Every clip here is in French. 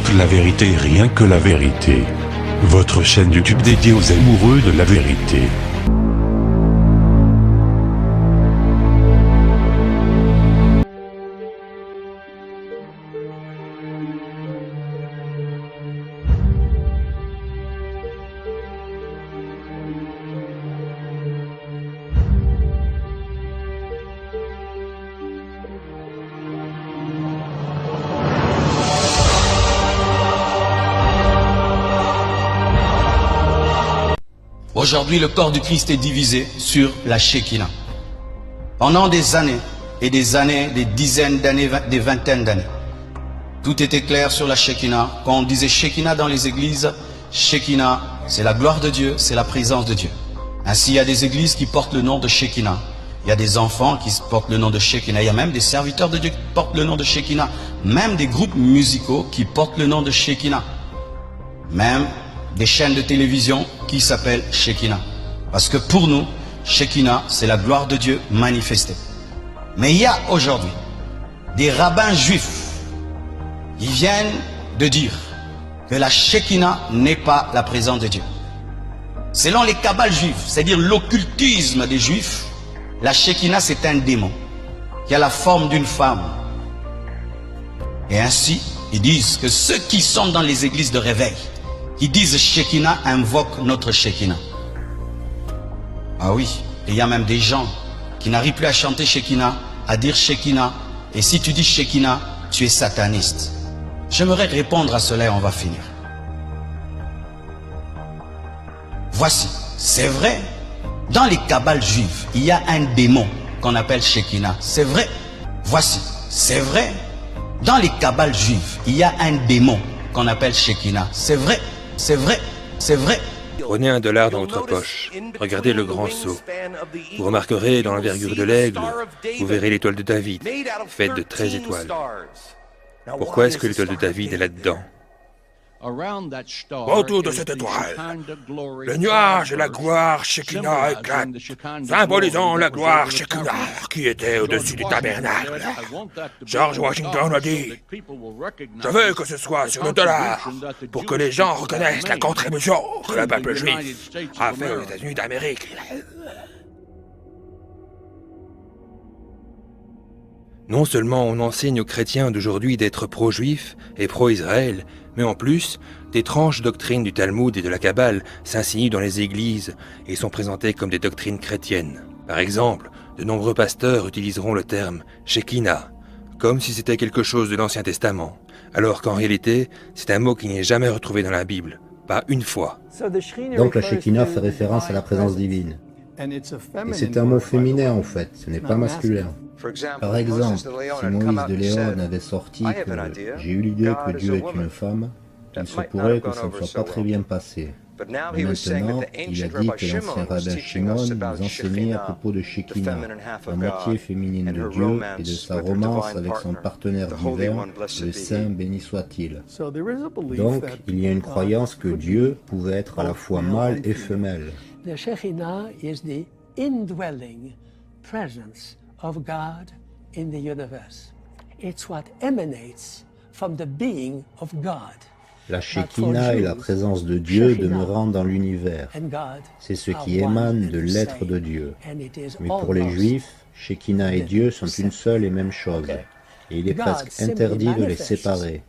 toute la vérité, rien que la vérité. Votre chaîne YouTube dédiée aux amoureux de la vérité. Aujourd'hui, le corps du Christ est divisé sur la Shekinah. Pendant des années et des années, des dizaines d'années, des vingtaines d'années, tout était clair sur la Shekinah. Quand on disait Shekinah dans les églises, Shekinah, c'est la gloire de Dieu, c'est la présence de Dieu. Ainsi, il y a des églises qui portent le nom de Shekinah. Il y a des enfants qui portent le nom de Shekinah. Il y a même des serviteurs de Dieu qui portent le nom de Shekinah. Même des groupes musicaux qui portent le nom de Shekinah. Même des chaînes de télévision qui s'appellent Shekinah. Parce que pour nous, Shekinah, c'est la gloire de Dieu manifestée. Mais il y a aujourd'hui des rabbins juifs qui viennent de dire que la Shekinah n'est pas la présence de Dieu. Selon les kabbales juives, c'est-à-dire l'occultisme des juifs, la Shekinah c'est un démon qui a la forme d'une femme. Et ainsi, ils disent que ceux qui sont dans les églises de réveil, qui disent Shekinah, invoquent notre Shekinah. Ah oui, et il y a même des gens qui n'arrivent plus à chanter Shekinah, à dire Shekinah, et si tu dis Shekinah, tu es sataniste. J'aimerais répondre à cela et on va finir. Voici, c'est vrai, dans les kabbales juives, il y a un démon qu'on appelle Shekinah. C'est vrai. Voici, c'est vrai, dans les kabbales juives, il y a un démon qu'on appelle Shekinah. C'est vrai. C'est vrai, c'est vrai. Prenez $1 dans votre poche, regardez le grand sceau. Vous remarquerez dans l'envergure de l'aigle, vous verrez l'étoile de David, faite de 13 étoiles. Pourquoi est-ce que l'étoile de David est là-dedans? Autour de cette étoile, le nuage et la gloire Shekinah éclatent, symbolisant la gloire Shekinah qui était au-dessus du tabernacle. George Washington a dit « Je veux que ce soit sur le dollar pour que les gens reconnaissent la contribution que le peuple juif a fait aux États-Unis d'Amérique. » Non seulement on enseigne aux chrétiens d'aujourd'hui d'être pro-juifs et pro-Israël, mais en plus, d'étranges doctrines du Talmud et de la Kabbale s'insinuent dans les églises et sont présentées comme des doctrines chrétiennes. Par exemple, de nombreux pasteurs utiliseront le terme « Shekinah », comme si c'était quelque chose de l'Ancien Testament, alors qu'en réalité, c'est un mot qui n'est jamais retrouvé dans la Bible, pas une fois. Donc la Shekinah fait référence à la présence divine. Et c'est un mot féminin en fait, ce n'est pas masculin. Par exemple, si Moïse de Léon avait sorti que « J'ai eu l'idée que Dieu est une femme », il se pourrait que ça ne soit pas très bien passé. Mais maintenant, il a dit que l'ancien rabbin Shimon nous enseignait à propos de Shekinah, la moitié féminine de Dieu et de sa romance avec son partenaire divin, le Saint béni soit-il. Donc, il y a une croyance que Dieu pouvait être à la fois mâle et femelle. The Shekinah is the indwelling presence of God in the universe. It's what emanates from the being of God. La Shekinah est la présence de Dieu demeurant dans l'univers. C'est ce qui émane de l'être de Dieu. Mais pour les Juifs, Shekinah et Dieu sont une seule et même chose. Et il est presque interdit de les séparer.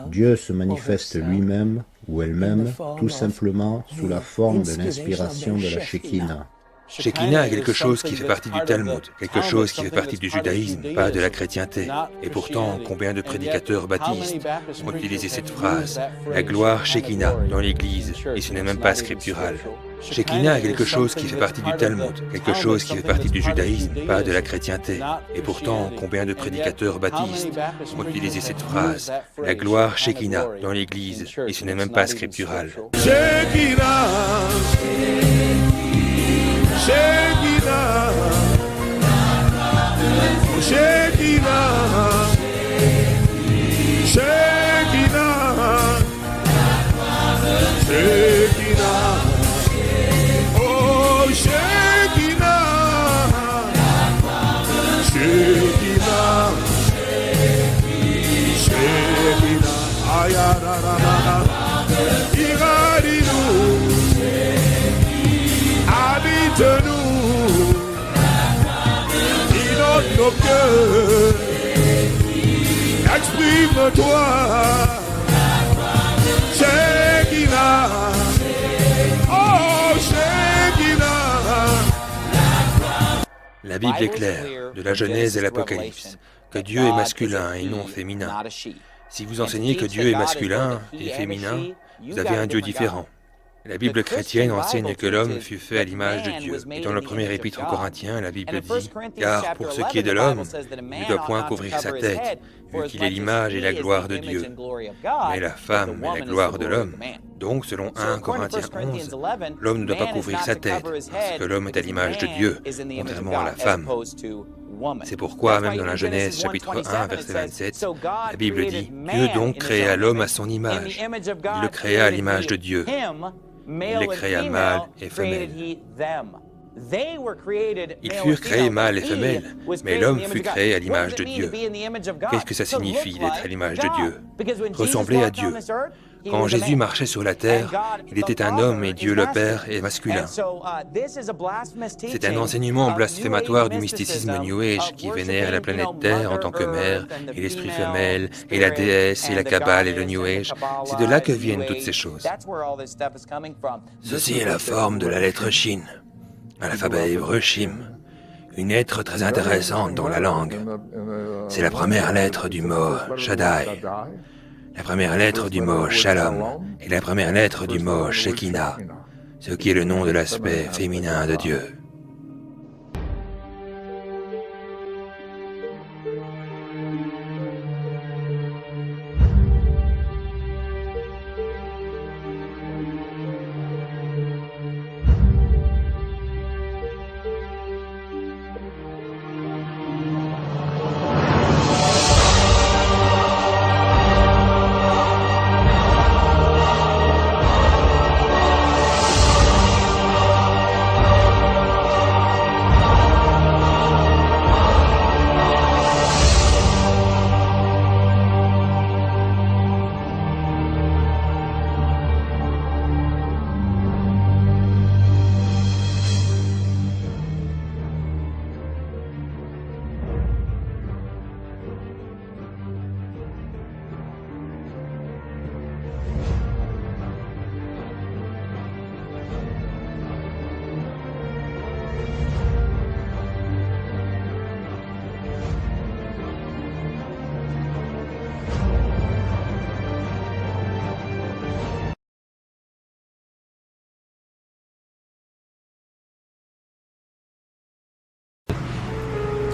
Dieu se manifeste lui-même ou elle-même tout simplement sous la forme de l'inspiration de la Shekinah. Shekinah est quelque chose qui fait partie du Talmud, quelque chose qui fait partie du judaïsme, pas de la chrétienté. Et pourtant, combien de prédicateurs baptistes ont utilisé cette phrase, la gloire Shekinah, dans l'Église, et ce n'est même pas scriptural. Shekinah est quelque chose qui fait partie du Talmud, quelque chose qui fait partie du judaïsme, pas de la chrétienté. Et pourtant, combien de prédicateurs baptistes ont utilisé cette phrase, la gloire Shekinah, dans l'Église, et ce n'est même pas scriptural. Shekinah, Shekinah, Shekinah, Shekinah, Shekinah, oh Shekinah, Shekinah, Shekinah, I Irradie-nous, habite-nous, inonde nos cœurs, exprime-toi, Shekinah, oh Shekinah. La Bible est claire, de la Genèse à l'Apocalypse, que Dieu est masculin et non féminin. Si vous enseignez que Dieu est masculin et féminin, vous avez un Dieu différent. La Bible chrétienne enseigne que l'homme fut fait à l'image de Dieu. Et dans le premier épître aux Corinthiens, la Bible dit « Car pour ce qui est de l'homme, il ne doit point couvrir sa tête, vu qu'il est l'image et la gloire de Dieu. Mais la femme est la gloire de l'homme. » Donc, selon 1 Corinthiens 11, l'homme ne doit pas couvrir sa tête, parce que l'homme est à l'image de Dieu, contrairement à la femme. C'est pourquoi, même dans la Genèse chapitre 1, verset 27, la Bible dit « Dieu donc créa l'homme à son image. Il le créa à l'image de Dieu. Il les créa mâle et femelle. » Ils furent créés mâle et femelle, mais l'homme fut créé à l'image de Dieu. Qu'est-ce que ça signifie d'être à l'image de Dieu? Ressembler à Dieu. Quand Jésus marchait sur la terre, il était un homme et Dieu le Père est masculin. C'est un enseignement blasphématoire du mysticisme New Age qui vénère la planète Terre en tant que mère, et l'esprit femelle, et la déesse, et la Kabbale et le New Age. C'est de là que viennent toutes ces choses. Ceci est la forme de la lettre Shin, à l'alphabet hébreu Shim, une lettre très intéressante dans la langue. C'est la première lettre du mot Shaddai, la première lettre du mot Shalom et la première lettre du mot Shekinah, ce qui est le nom de l'aspect féminin de Dieu.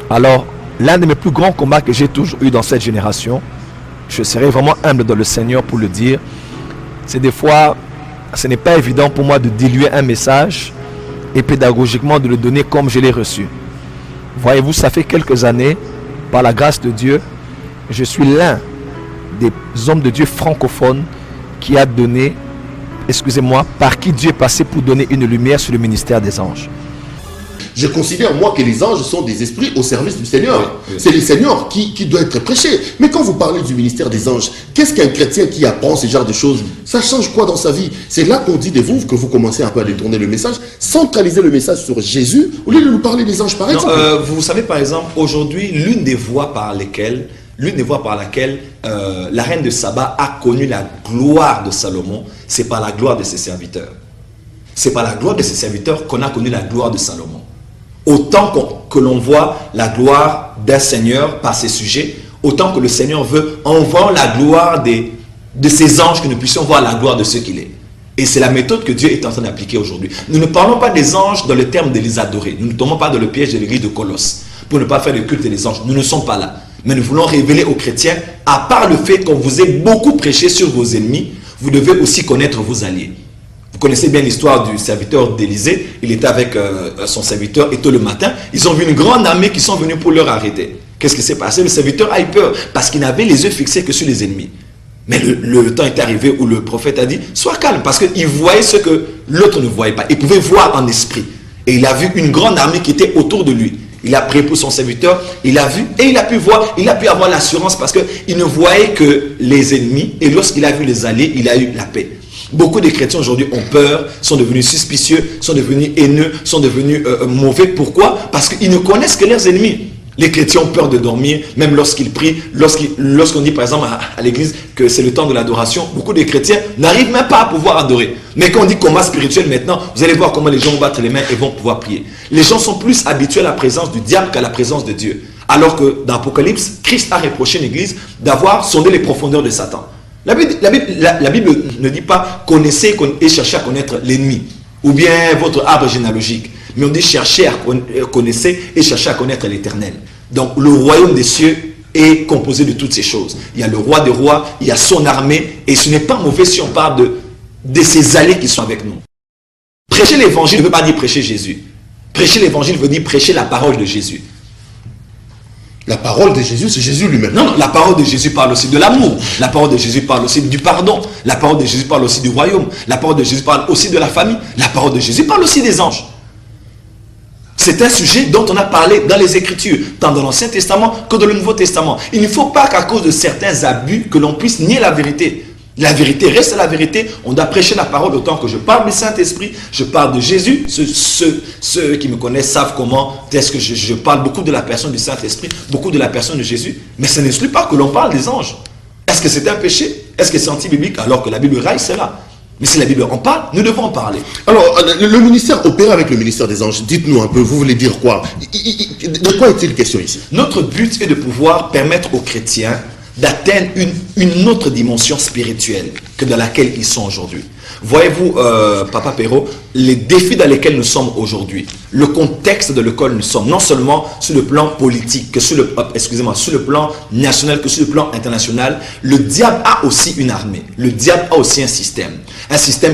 Alors, l'un de mes plus grands combats que j'ai toujours eu dans cette génération, je serai vraiment humble dans le Seigneur pour le dire, c'est des fois, ce n'est pas évident pour moi de diluer un message et pédagogiquement de le donner comme je l'ai reçu. Voyez-vous, ça fait quelques années, par la grâce de Dieu, je suis l'un des hommes de Dieu francophones qui a donné, excusez-moi, par qui Dieu est passé pour donner une lumière sur le ministère des anges. Je considère, moi, que les anges sont des esprits au service du Seigneur. Oui. C'est le Seigneur qui doit être prêché. Mais quand vous parlez du ministère des anges, qu'est-ce qu'un chrétien qui apprend ce genre de choses? Ça change quoi dans sa vie? C'est là qu'on dit de vous que vous commencez un peu à détourner le message, centraliser le message sur Jésus, au lieu de nous parler des anges, par exemple. Vous savez, par exemple, aujourd'hui, l'une des voies par laquelle la reine de Saba a connu la gloire de Salomon, c'est par la gloire de ses serviteurs. C'est par la gloire de ses serviteurs qu'on a connu la gloire de Salomon. Autant que l'on voit la gloire d'un Seigneur par ses sujets, autant que le Seigneur veut, en voyant la gloire de ses anges, que nous puissions voir la gloire de ceux qu'il est. Et c'est la méthode que Dieu est en train d'appliquer aujourd'hui. Nous ne parlons pas des anges dans le terme de les adorer. Nous ne tombons pas dans le piège de l'église de Colosse pour ne pas faire le culte des anges. Nous ne sommes pas là. Mais nous voulons révéler aux chrétiens, à part le fait qu'on vous ait beaucoup prêché sur vos ennemis, vous devez aussi connaître vos alliés. Vous connaissez bien l'histoire du serviteur d'Élysée. Il était avec son serviteur et tôt le matin, ils ont vu une grande armée qui sont venus pour leur arrêter. Qu'est-ce qui s'est passé? Le serviteur a eu peur parce qu'il n'avait les yeux fixés que sur les ennemis. Mais le temps est arrivé où le prophète a dit « Sois calme » parce qu'il voyait ce que l'autre ne voyait pas. Il pouvait voir en esprit. Et il a vu une grande armée qui était autour de lui. Il a prié pour son serviteur, il a vu et il a pu voir, il a pu avoir l'assurance parce qu'il ne voyait que les ennemis et lorsqu'il a vu les alliés, il a eu la paix. Beaucoup de chrétiens aujourd'hui ont peur, sont devenus suspicieux, sont devenus haineux, sont devenus mauvais. Pourquoi? Parce qu'ils ne connaissent que leurs ennemis. Les chrétiens ont peur de dormir, même lorsqu'ils prient, lorsqu'on dit par exemple à l'église que c'est le temps de l'adoration, beaucoup de chrétiens n'arrivent même pas à pouvoir adorer. Mais quand on dit combat spirituel maintenant, vous allez voir comment les gens vont battre les mains et vont pouvoir prier. Les gens sont plus habitués à la présence du diable qu'à la présence de Dieu. Alors que dans l'Apocalypse, Christ a reproché l'église d'avoir sondé les profondeurs de Satan. La Bible ne dit pas connaissez et cherchez à connaître l'ennemi ou bien votre arbre généalogique. Mais on dit chercher à connaître et chercher à connaître l'Éternel. Donc le royaume des cieux est composé de toutes ces choses. Il y a le roi des rois, il y a son armée, et ce n'est pas mauvais si on parle de ces alliés qui sont avec nous. Prêcher l'évangile ne veut pas dire prêcher Jésus. Prêcher l'évangile veut dire prêcher la parole de Jésus. La parole de Jésus, c'est Jésus lui-même. Non, la parole de Jésus parle aussi de l'amour. La parole de Jésus parle aussi du pardon. La parole de Jésus parle aussi du royaume. La parole de Jésus parle aussi de la famille. La parole de Jésus parle aussi des anges. C'est un sujet dont on a parlé dans les Écritures, tant dans l'Ancien Testament que dans le Nouveau Testament. Il ne faut pas qu'à cause de certains abus, que l'on puisse nier la vérité. La vérité reste la vérité. On doit prêcher la parole autant que je parle du Saint-Esprit, je parle de Jésus. Ceux qui me connaissent savent comment est-ce que je parle beaucoup de la personne du Saint-Esprit, beaucoup de la personne de Jésus. Mais ce n'exclut pas que l'on parle des anges. Est-ce que c'est un péché? Est-ce que c'est anti-biblique alors que la Bible raille cela? Mais si la Bible en parle, nous devons en parler. Alors, le ministère opère avec le ministère des anges. Dites-nous un peu, vous voulez dire quoi? De quoi est-il question ici? Notre but est de pouvoir permettre aux chrétiens d'atteindre une autre dimension spirituelle que dans laquelle ils sont aujourd'hui. Voyez-vous, Papa Perrault, les défis dans lesquels nous sommes aujourd'hui, le contexte dans lequel nous sommes, non seulement sur le plan politique, que sur le plan national, que sur le plan international, le diable a aussi une armée. Le diable a aussi un système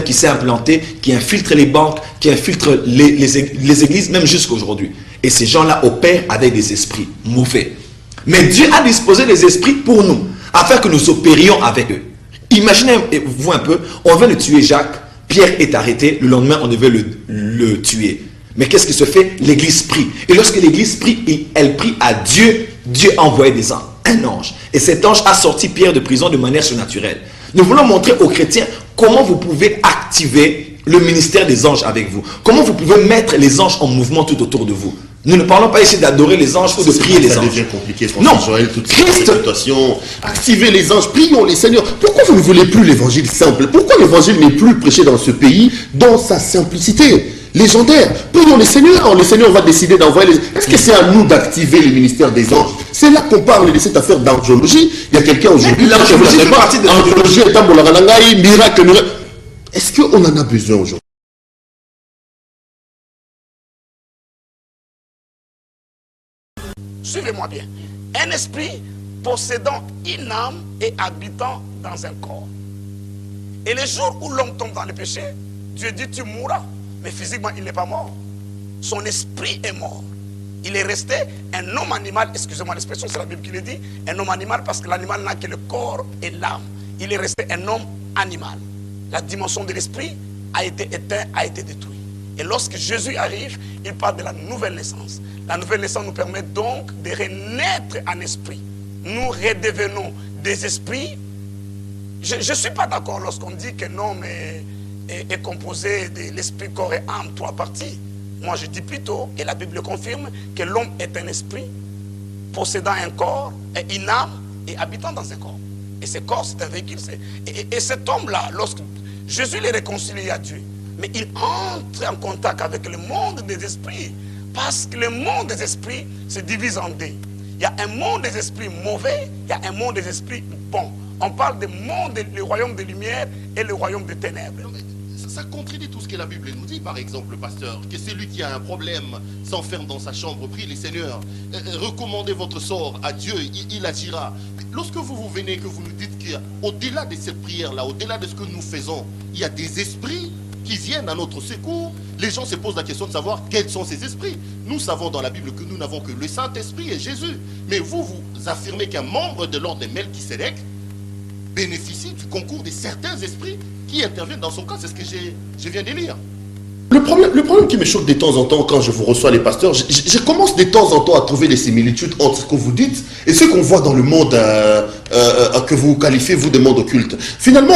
qui s'est implanté, qui infiltre les banques, qui infiltre les églises, même jusqu'à aujourd'hui. Et ces gens-là opèrent avec des esprits mauvais. Mais Dieu a disposé des esprits pour nous, afin que nous opérions avec eux. Imaginez-vous un peu, on veut le tuer Jacques, Pierre est arrêté, le lendemain on devait le tuer. Mais qu'est-ce qui se fait? L'église prie. Et lorsque l'église prie, elle prie à Dieu, Dieu a envoyé un ange. Et cet ange a sorti Pierre de prison de manière surnaturelle. Nous voulons montrer aux chrétiens comment vous pouvez activer le ministère des anges avec vous. Comment vous pouvez mettre les anges en mouvement tout autour de vous. Nous ne parlons pas ici d'adorer les anges ou de prier les anges. Ça devient compliqué, François Joël, toute cette situation. Activer les anges, prions les seigneurs. Pourquoi vous ne voulez plus l'évangile simple? Pourquoi l'évangile n'est plus prêché dans ce pays dans sa simplicité légendaire? Prions les seigneurs. Le Seigneur va décider d'envoyer les... Est-ce que c'est à nous d'activer le ministère des anges? C'est là qu'on parle de cette affaire d'angiologie. Il y a quelqu'un aujourd'hui... L'angiologie fait partie de l'angiologie. Miracle. Est-ce qu'on en a besoin aujourd'hui? Suivez-moi bien. Un esprit possédant une âme et habitant dans un corps. Et le jour où l'homme tombe dans le péché, Dieu dit tu mourras. Mais physiquement, il n'est pas mort. Son esprit est mort. Il est resté un homme animal. Excusez-moi l'expression, c'est la Bible qui le dit. Un homme animal parce que l'animal n'a que le corps et l'âme. Il est resté un homme animal. La dimension de l'esprit a été éteinte, a été détruite. Et lorsque Jésus arrive, il parle de la nouvelle naissance. La nouvelle naissance nous permet donc de renaître en esprit. Nous redevenons des esprits. Je ne suis pas d'accord lorsqu'on dit que l'homme est composé de l'esprit, corps et âme, 3 parties. Moi je dis plutôt, et la Bible confirme, que l'homme est un esprit possédant un corps, et une âme et habitant dans un corps. Et ce corps, c'est un véhicule. Et cet homme-là, lorsque Jésus les réconcilie à Dieu, mais il entre en contact avec le monde des esprits. Parce que le monde des esprits se divise en deux. Il y a un monde des esprits mauvais, il y a un monde des esprits bons. On parle du monde, le royaume des lumières et le royaume des ténèbres. Ça contredit tout ce que la Bible nous dit, par exemple, pasteur, que celui qui a un problème s'enferme dans sa chambre, prie les seigneurs, recommandez votre sort à Dieu, il agira. Lorsque vous venez, que vous nous dites qu'au-delà de cette prière-là, au-delà de ce que nous faisons, il y a des esprits qui viennent à notre secours, les gens se posent la question de savoir quels sont ces esprits. Nous savons dans la Bible que nous n'avons que le Saint-Esprit et Jésus. Mais vous affirmez qu'un membre de l'ordre de Melchisédek bénéficie du concours de certains esprits qui interviennent dans son cas. C'est ce que je viens de lire. Le problème qui me choque de temps en temps quand je vous reçois les pasteurs, je commence de temps en temps à trouver des similitudes entre ce que vous dites et ce qu'on voit dans le monde que vous qualifiez, vous, de monde occulte. Finalement,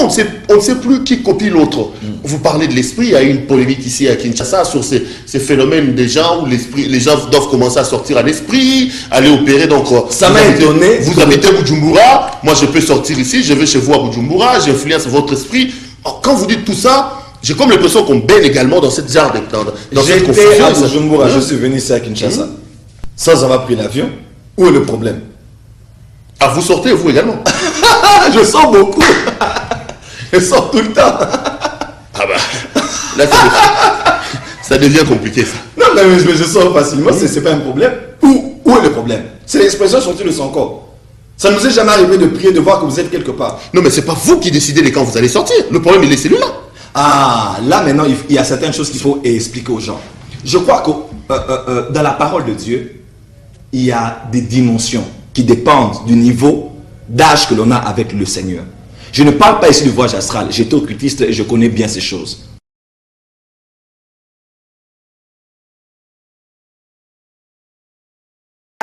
on ne sait plus qui copie l'autre. Vous parlez de l'esprit, il y a eu une polémique ici à Kinshasa sur ces phénomènes des gens où les gens doivent commencer à sortir à l'esprit, aller opérer. Donc, ça m'a étonné. Vous habitez Bujumbura, moi je peux sortir ici, je vais chez vous à Bujumbura, j'influence votre esprit. Alors, quand vous dites tout ça, j'ai comme l'impression qu'on baigne également dans cette genre dans cette confusion. J'étais à Bujumbura, je suis venu ici à Kinshasa, sans avoir pris l'avion. Où est le problème? Ah, vous sortez, vous également? Je sors beaucoup. Je sors tout le temps. Ah bah, là, ça devient compliqué, ça. Non, mais je sors facilement, c'est pas un problème. Où est le problème? C'est l'expression sortie de son corps. Ça ne nous est jamais arrivé de prier, de voir que vous êtes quelque part. Non, mais c'est pas vous qui décidez de quand vous allez sortir. Le problème, il est celui-là. Ah, là maintenant, il y a certaines choses qu'il faut expliquer aux gens. Je crois que dans la parole de Dieu, il y a des dimensions qui dépendent du niveau d'âge que l'on a avec le Seigneur. Je ne parle pas ici du voyage astral. J'étais occultiste et je connais bien ces choses.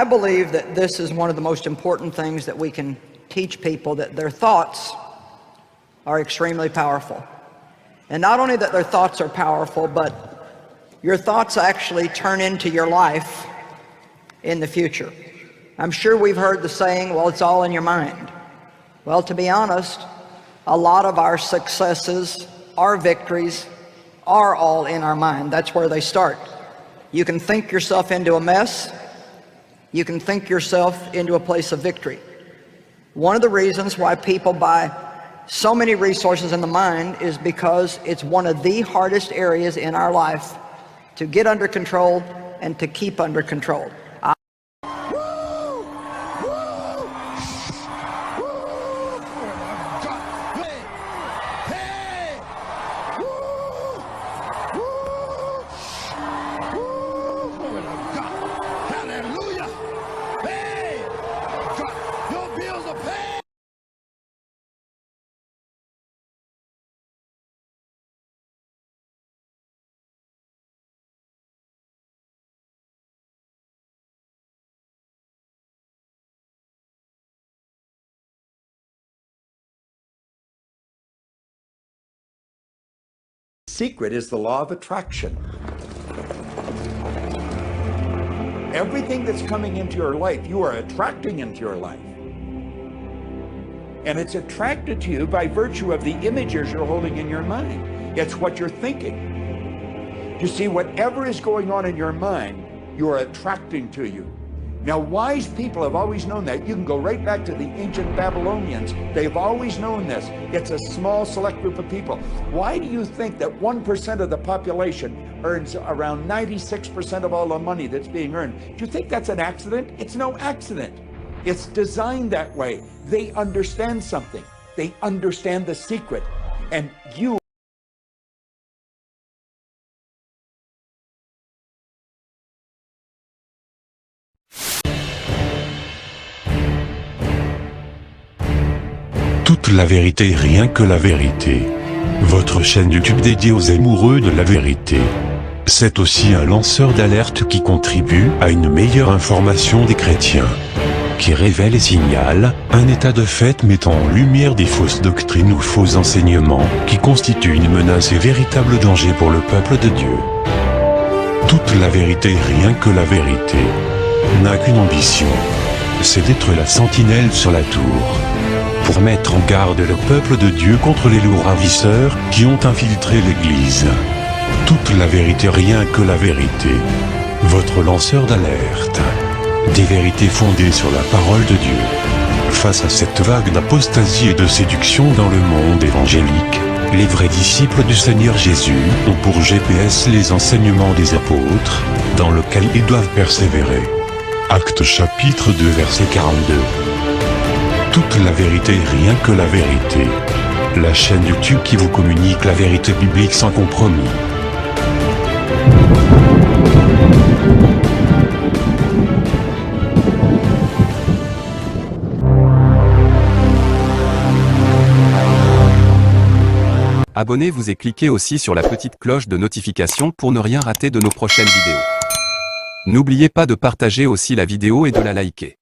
I believe that this is one of the most important things that we can teach people, that their thoughts are extremely powerful. And not only that their thoughts are powerful, but your thoughts actually turn into your life in the future. I'm sure we've heard the saying, well, it's all in your mind. Well, to be honest, a lot of our successes, our victories, are all in our mind. That's where they start. You can think yourself into a mess. You can think yourself into a place of victory. One of the reasons why people buy so many resources in the mind is because it's one of the hardest areas in our life to get under control and to keep under control. Secret is the law of attraction. Everything that's coming into your life, you are attracting into your life. And it's attracted to you by virtue of the images you're holding in your mind. It's what you're thinking. You see, whatever is going on in your mind, you are attracting to you. Now, wise people have always known that. You can go right back to the ancient Babylonians. They've always known this. It's a small, select group of people. Why do you think that 1% of the population earns around 96% of all the money that's being earned? Do you think that's an accident? It's no accident. It's designed that way. They understand something. They understand the secret. And you Toute la vérité, rien que la vérité. Votre chaîne YouTube dédiée aux amoureux de la vérité. C'est aussi un lanceur d'alerte qui contribue à une meilleure information des chrétiens. Qui révèle et signale un état de fait mettant en lumière des fausses doctrines ou faux enseignements qui constituent une menace et véritable danger pour le peuple de Dieu. Toute la vérité, rien que la vérité, n'a qu'une ambition, c'est d'être la sentinelle sur la tour. Pour mettre en garde le peuple de Dieu contre les loups ravisseurs qui ont infiltré l'Église. Toute la vérité, rien que la vérité. Votre lanceur d'alerte. Des vérités fondées sur la parole de Dieu. Face à cette vague d'apostasie et de séduction dans le monde évangélique, les vrais disciples du Seigneur Jésus ont pour GPS les enseignements des apôtres, dans lesquels ils doivent persévérer. Actes chapitre 2 verset 42. Toute la vérité, rien que la vérité. La chaîne YouTube qui vous communique la vérité biblique sans compromis. Abonnez-vous et cliquez aussi sur la petite cloche de notification pour ne rien rater de nos prochaines vidéos. N'oubliez pas de partager aussi la vidéo et de la liker.